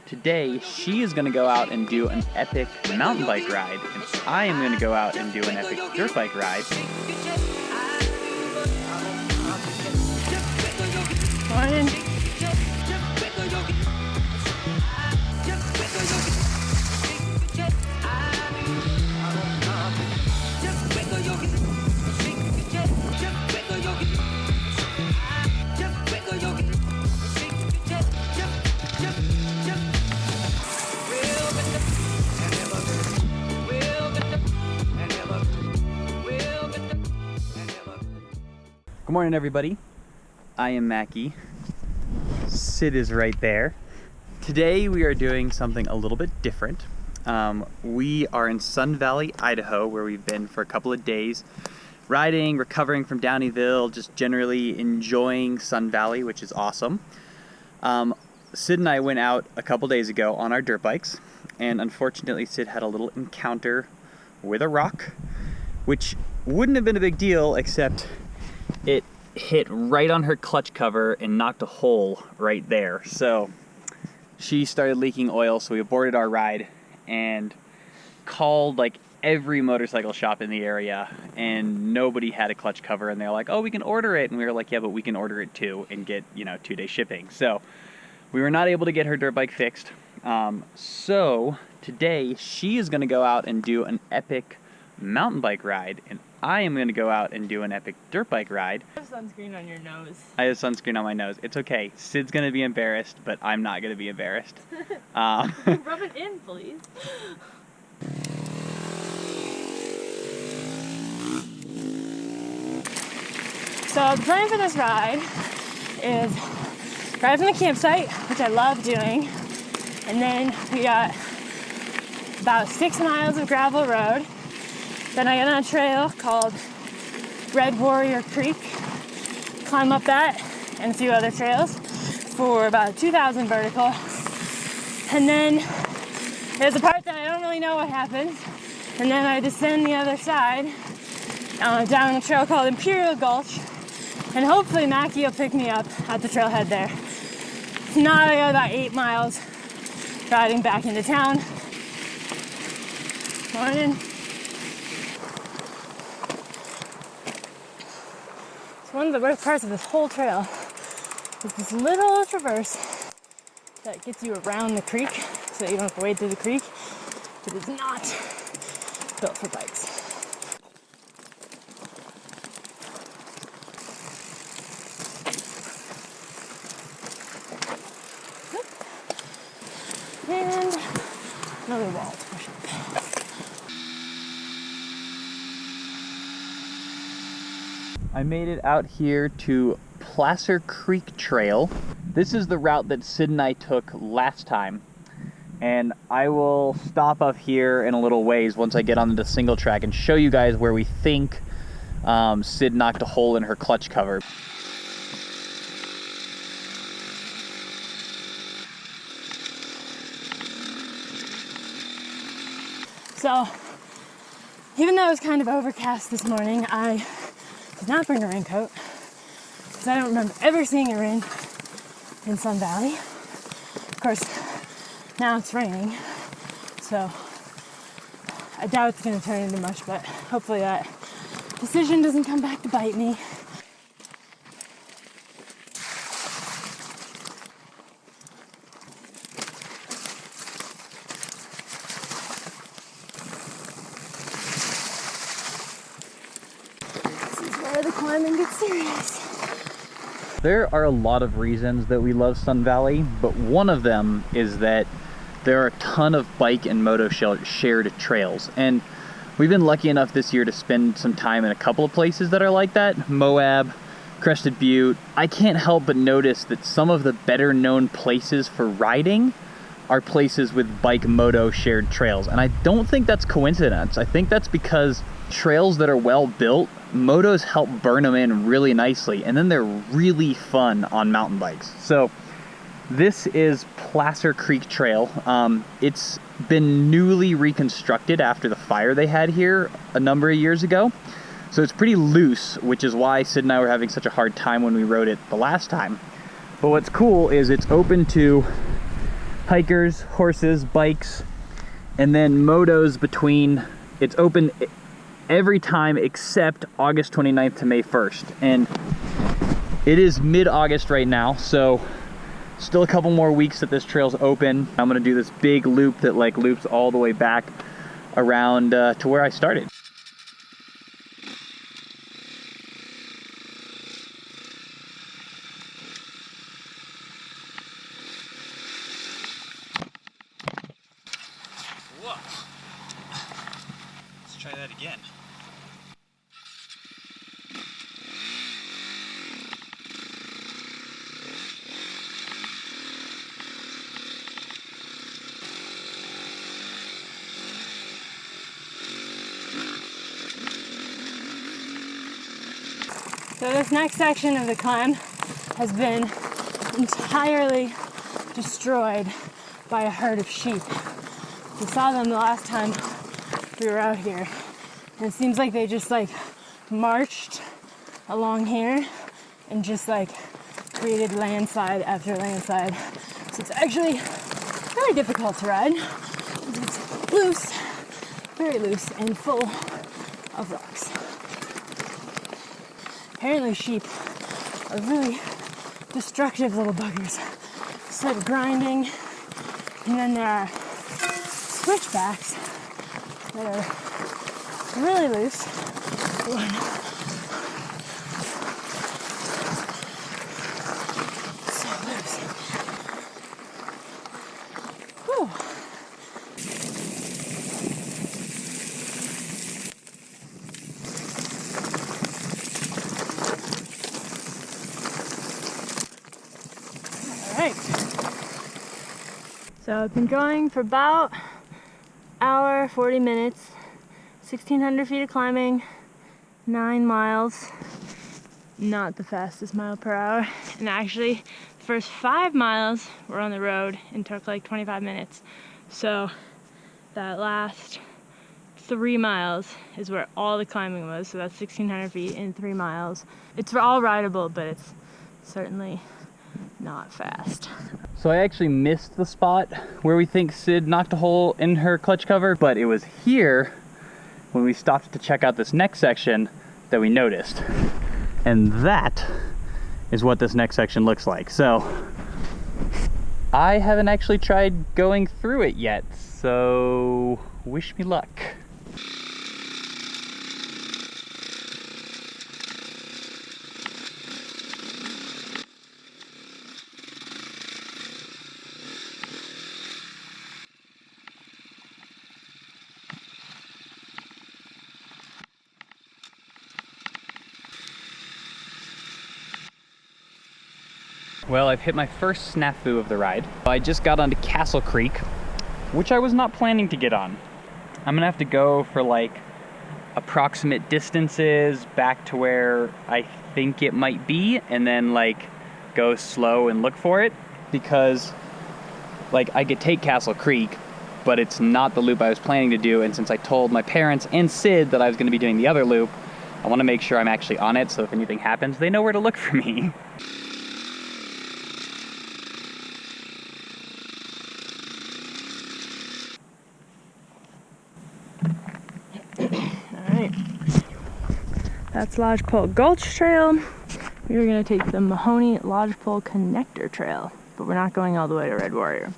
Today, she is going to go out and do an epic mountain bike ride, and I am going to go out and do an epic dirt bike ride. Morning. Good morning, everybody. I am Macky. Sid is right there. Today we are doing something a little bit different. We are in Sun Valley, Idaho, where we've been for a couple of days, riding, recovering from Downieville, just generally enjoying Sun Valley, which is awesome. Sid and I went out a couple days ago on our dirt bikes, and unfortunately Sid had a little encounter with a rock, which wouldn't have been a big deal, except it hit right on her clutch cover and knocked a hole right there. So she started leaking oil, so we aborted our ride and called like every motorcycle shop in the area, and nobody had a clutch cover, and they're like, oh, we can order it. And we were like, yeah, but we can order it too and get, 2-day shipping. So we were not able to get her dirt bike fixed. So today she is going to go out and do an epic mountain bike ride, and I am going to go out and do an epic dirt bike ride. You have sunscreen on your nose. I have sunscreen on my nose. It's okay. Sid's going to be embarrassed, but I'm not going to be embarrassed. Rub it in, please. So the plan for this ride is drive from the campsite, which I love doing, and then we got about 6 miles of gravel road. Then I get on a trail called Red Warrior Creek, climb up that and a few other trails for about 2,000 vertical. And then there's a part that I don't really know what happens. And then I descend the other side down a trail called Imperial Gulch. And hopefully Macky will pick me up at the trailhead there. If not, I got about 8 miles riding back into town. Morning. One of the worst parts of this whole trail is this little traverse that gets you around the creek so that you don't have to wade through the creek. It is not built for bikes. And another wall to push up. I made it out here to Placer Creek Trail. This is the route that Sid and I took last time, and I will stop up here in a little ways once I get onto the single track and show you guys where we think Sid knocked a hole in her clutch cover. So, even though it was kind of overcast this morning, I did not bring a raincoat because I don't remember ever seeing it rain in Sun Valley. Of course, now it's raining, so I doubt it's going to turn into much, but hopefully that decision doesn't come back to bite me. The climbing gets serious. There are a lot of reasons that we love Sun Valley, but one of them is that there are a ton of bike and moto shared trails, and we've been lucky enough this year to spend some time in a couple of places that are like that. Moab, Crested Butte. I can't help but notice that some of the better known places for riding are places with bike moto shared trails, and I don't think that's coincidence. I think that's because trails that are well built, motos help burn them in really nicely, and then they're really fun on mountain bikes. So this is Placer Creek Trail. It's been newly reconstructed after the fire they had here a number of years ago. So it's pretty loose, which is why Sid and I were having such a hard time when we rode it the last time. But what's cool is it's open to hikers, horses, bikes, and then motos between. It's open every time except August 29th to May 1st. And it is mid-August right now, so still a couple more weeks that this trail's open. I'm gonna do this big loop that like loops all the way back around to where I started. Whoa. Let's try that again. So this next section of the climb has been entirely destroyed by a herd of sheep. We saw them the last time we were out here, and it seems like they just like marched along here and just like created landslide after landslide. So it's actually very difficult to ride. It's loose, very loose, and full of rocks. Apparently sheep are really destructive little buggers. Start grinding, and then there are switchbacks that are really loose. So loose. Whew. So I've been going for about an hour, 40 minutes, 1,600 feet of climbing, 9 miles, not the fastest mile per hour. And actually, the first 5 miles were on the road and took like 25 minutes. So that last 3 miles is where all the climbing was. So that's 1,600 feet in 3 miles. It's all rideable, but it's certainly not fast. So I actually missed the spot where we think Sid knocked a hole in her clutch cover, but it was here when we stopped to check out this next section that we noticed. And that is what this next section looks like. So I haven't actually tried going through it yet, so wish me luck. Well, I've hit my first snafu of the ride. I just got onto Castle Creek, which I was not planning to get on. I'm gonna have to go for like approximate distances back to where I think it might be, and then like go slow and look for it, because like I could take Castle Creek, but it's not the loop I was planning to do, and since I told my parents and Sid that I was gonna be doing the other loop, I wanna make sure I'm actually on it, so if anything happens, they know where to look for me. Alright, that's Lodgepole Gulch Trail. We're going to take the Mahoney Lodgepole Connector Trail, but we're not going all the way to Red Warrior.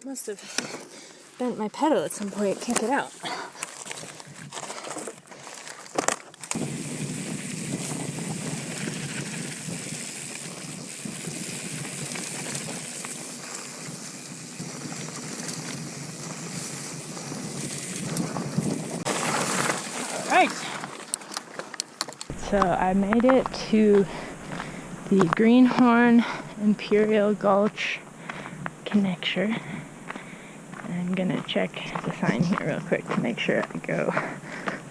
Must have bent my pedal at some point, can't get out. Alright, so I made it to the Greenhorn Imperial Gulch connector. I'm gonna check the sign here real quick to make sure I go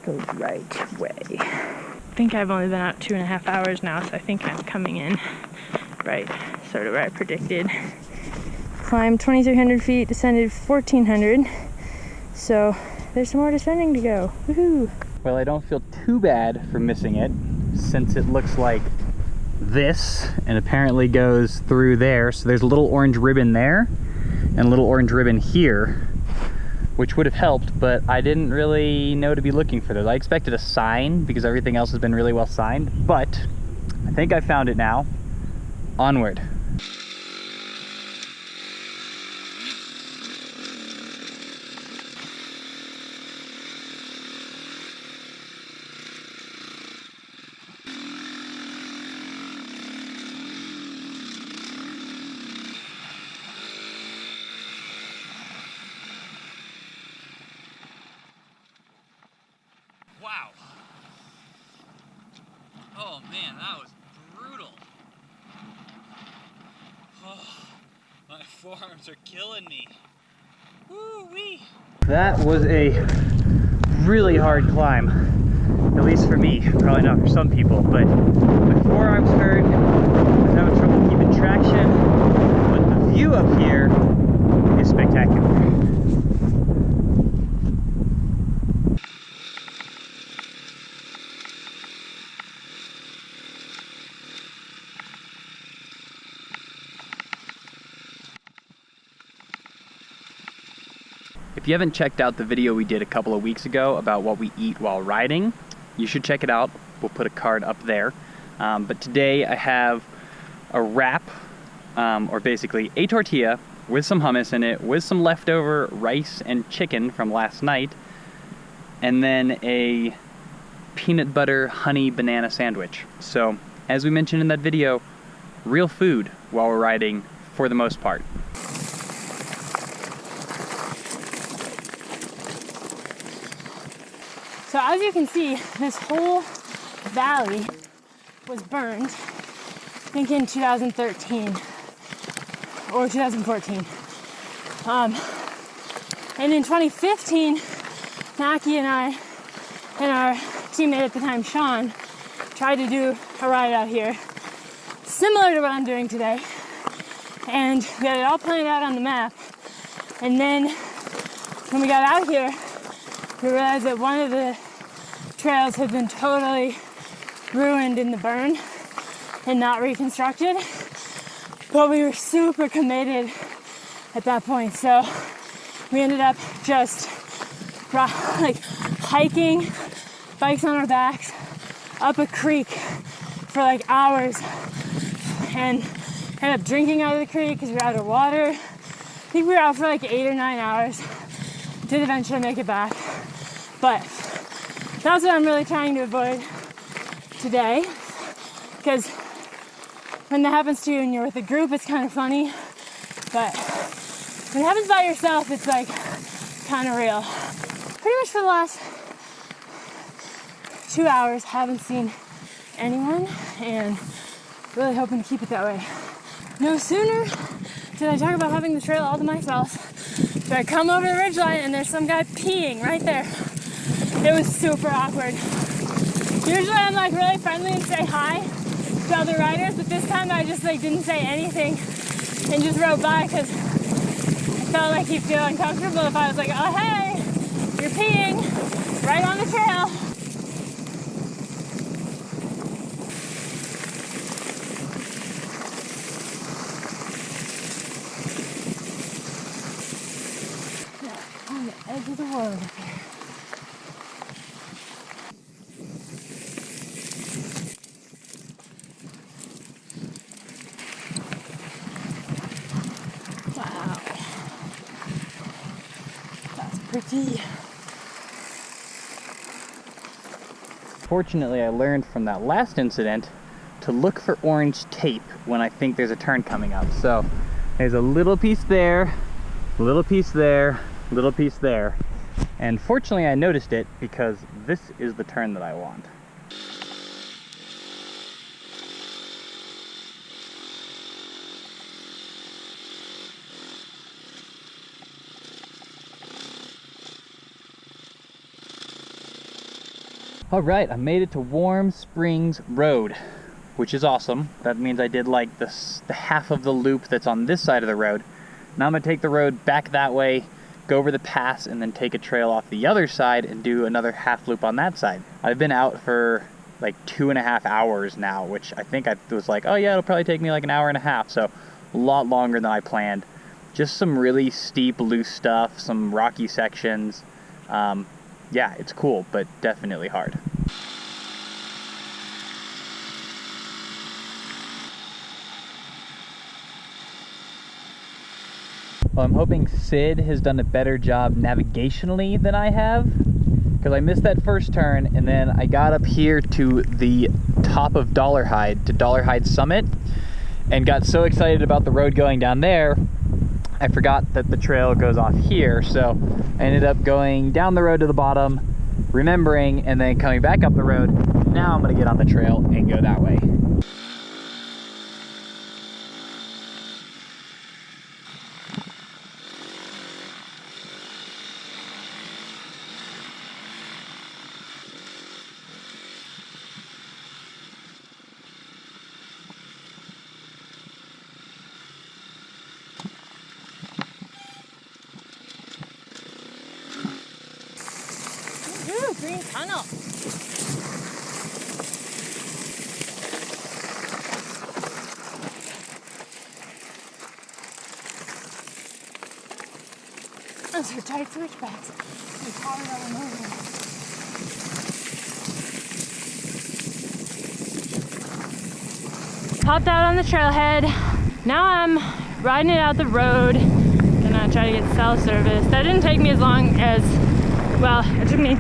the right way. think I've only been out 2.5 hours now, so I think I'm coming in right, sort of where I predicted. Climbed 2,300 feet, descended 1,400. So there's some more descending to go. Woohoo! Well, I don't feel too bad for missing it, since it looks like this and apparently goes through there. So there's a little orange ribbon there and a little orange ribbon here, which would have helped, but I didn't really know to be looking for those. I expected a sign because everything else has been really well signed, but I think I found it now. Onward. Wow. Oh man, that was brutal. Oh, my forearms are killing me. Woo-wee. That was a really hard climb, at least for me. Probably not for some people, but my forearms hurt. I was having trouble keeping traction, but the view up here is spectacular. If you haven't checked out the video we did a couple of weeks ago about what we eat while riding, you should check it out. We'll put a card up there. But today I have a wrap, or basically a tortilla with some hummus in it, with some leftover rice and chicken from last night, and then a peanut butter honey banana sandwich. So, as we mentioned in that video, real food while we're riding for the most part. So as you can see, this whole valley was burned, I think in 2013 or 2014. And in 2015, Macky and I and our teammate at the time, Sean, tried to do a ride out here similar to what I'm doing today. And we had it all planned out on the map. And then when we got out here, we realized that one of the trails had been totally ruined in the burn and not reconstructed. But we were super committed at that point, so we ended up just like hiking, bikes on our backs, up a creek for like hours, and ended up drinking out of the creek because we were out of water. I think we were out for like 8 or 9 hours. Did eventually make it back. But that's what I'm really trying to avoid today, because when that happens to you and you're with a group, it's kind of funny, but when it happens by yourself, it's like kind of real. Pretty much for the last 2 hours, haven't seen anyone, and really hoping to keep it that way. No sooner did I talk about having the trail all to myself, so I come over the ridgeline and there's some guy peeing right there. It was super awkward. Usually I'm like really friendly and say hi to other riders, but this time I just like didn't say anything and just rode by because I felt like he'd feel uncomfortable if I was like, oh hey, you're peeing right on the trail. Yeah, on the edge of the world up here. Pretty. Fortunately, I learned from that last incident to look for orange tape when I think there's a turn coming up. So there's a little piece there, a little piece there, a little piece there. And fortunately I noticed it because this is the turn that I want. All right, I made it to Warm Springs Road, which is awesome. That means I did like the half of the loop that's on this side of the road. Now I'm gonna take the road back that way, go over the pass, and then take a trail off the other side and do another half loop on that side. I've been out for like 2.5 hours now, which I think I was like, oh yeah, it'll probably take me like an hour and a half. So a lot longer than I planned. Just some really steep, loose stuff, some rocky sections. Yeah, it's cool, but definitely hard. Well, I'm hoping Sid has done a better job navigationally than I have, because I missed that first turn, and then I got up here to the top of Dollarhide, to Dollarhide Summit, and got so excited about the road going down there, I forgot that the trail goes off here, so I ended up going down the road to the bottom, remembering, and then coming back up the road. Now I'm gonna get on the trail and go that way. Ooh, green tunnel. Those are tight switchbacks. You caught it on the movie. Popped out on the trailhead. Now I'm riding it out the road. Gonna try to get cell service. That didn't take me as long as, well, it took me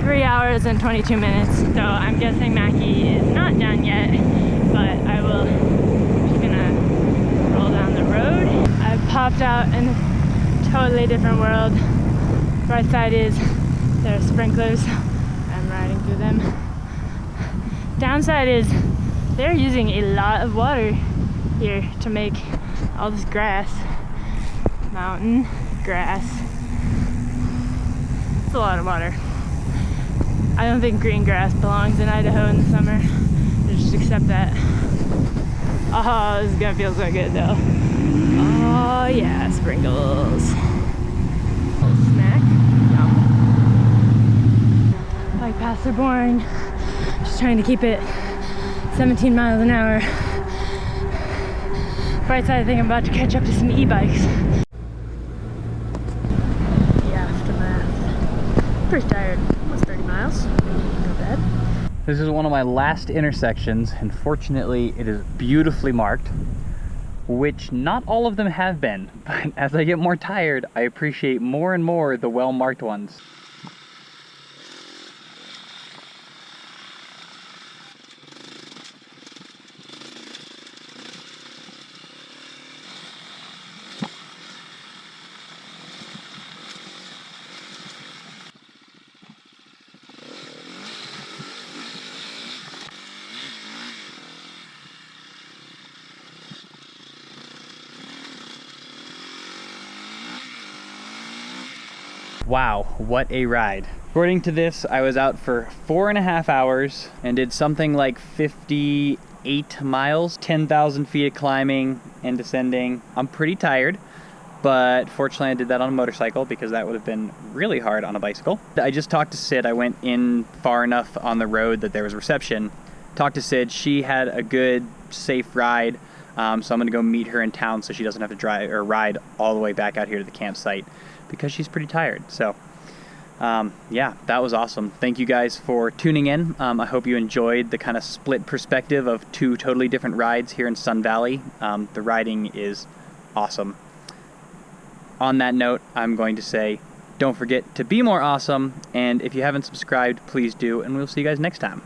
3 hours and 22 minutes. So I'm guessing Macky is not done yet, but I will, just gonna roll down the road. I popped out in a totally different world. Right side is, there are sprinklers. I'm riding through them. Downside is, they're using a lot of water here to make all this grass. Mountain grass. It's a lot of water. I don't think green grass belongs in Idaho in the summer. Just accept that. Oh, this is gonna feel so good though. Oh yeah, sprinkles. Little snack. Yum. Bike paths are boring. Just trying to keep it 17 miles an hour. Right side, I think I'm about to catch up to some e-bikes. The aftermath. Pretty tired. Almost 30 miles. Not bad. This is one of my last intersections, and fortunately it is beautifully marked, which not all of them have been, but as I get more tired, I appreciate more and more the well-marked ones. Wow, what a ride. According to this, I was out for 4.5 hours and did something like 58 miles, 10,000 feet of climbing and descending. I'm pretty tired, but fortunately I did that on a motorcycle because that would have been really hard on a bicycle. I just talked to Sid. I went in far enough on the road that there was reception. Talked to Sid. She had a good, safe ride. So I'm gonna go meet her in town so she doesn't have to drive or ride all the way back out here to the campsite because she's pretty tired. So yeah, that was awesome. Thank you guys for tuning in. I hope you enjoyed the kind of split perspective of two totally different rides here in Sun Valley. The riding is awesome. On that note, I'm going to say, don't forget to be more awesome. And if you haven't subscribed, please do. And we'll see you guys next time.